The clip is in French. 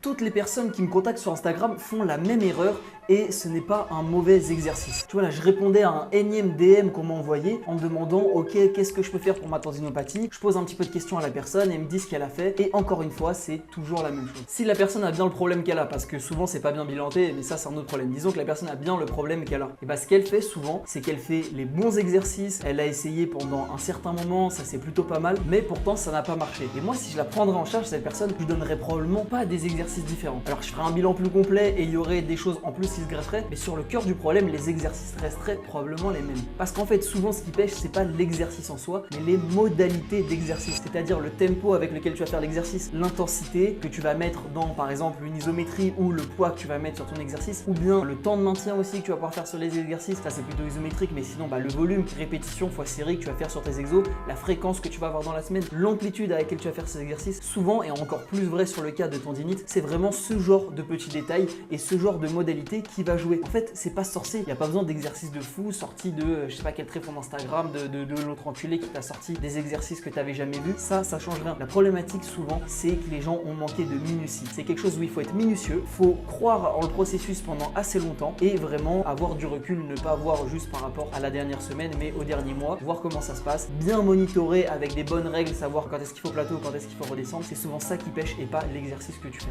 Toutes les personnes qui me contactent sur Instagram font la même erreur et ce n'est pas un mauvais exercice. Tu vois là, je répondais à un énième DM qu'on m'a envoyé en me demandant ok, qu'est-ce que je peux faire pour ma tendinopathie. Je pose un petit peu de questions à la personne et elle me dit ce qu'elle a fait et encore une fois, c'est toujours la même chose. Si la personne a bien le problème qu'elle a, parce que souvent c'est pas bien bilanté, mais ça c'est un autre problème. Disons que la personne a bien le problème qu'elle a. Et bah ce qu'elle fait souvent, c'est qu'elle fait les bons exercices, elle a essayé pendant un certain moment, ça c'est plutôt pas mal, mais pourtant ça n'a pas marché. Et moi si je la prendrais en charge, cette personne, je lui donnerais probablement pas des exercices différents. Alors je ferai un bilan plus complet et il y aurait des choses en plus qui se grefferaient, mais sur le cœur du problème, les exercices resteraient probablement les mêmes. Parce qu'en fait, souvent ce qui pêche, c'est pas l'exercice en soi, mais les modalités d'exercice, c'est-à-dire le tempo avec lequel tu vas faire l'exercice, l'intensité que tu vas mettre dans par exemple une isométrie ou le poids que tu vas mettre sur ton exercice, ou bien le temps de maintien aussi que tu vas pouvoir faire sur les exercices. Ça c'est plutôt isométrique, mais sinon le volume, répétition fois série que tu vas faire sur tes exos, la fréquence que tu vas avoir dans la semaine, l'amplitude avec laquelle tu vas faire ces exercices, souvent et encore plus vrai sur le cas de tendinite, c'est vraiment ce genre de petits détails et ce genre de modalité qui va jouer. En fait, c'est pas sorcier, il n'y a pas besoin d'exercices de fou sortis de je sais pas quel tréfonds d'Instagram, de l'autre enculé qui t'a sorti des exercices que tu n'avais jamais vus. Ça change rien. La problématique souvent, c'est que les gens ont manqué de minutie. C'est quelque chose où il faut être minutieux, faut croire en le processus pendant assez longtemps et vraiment avoir du recul, ne pas voir juste par rapport à la dernière semaine, mais au dernier mois, voir comment ça se passe, bien monitorer avec des bonnes règles, savoir quand est-ce qu'il faut plateau, quand est-ce qu'il faut redescendre. C'est souvent ça qui pêche et pas l'exercice que tu fais.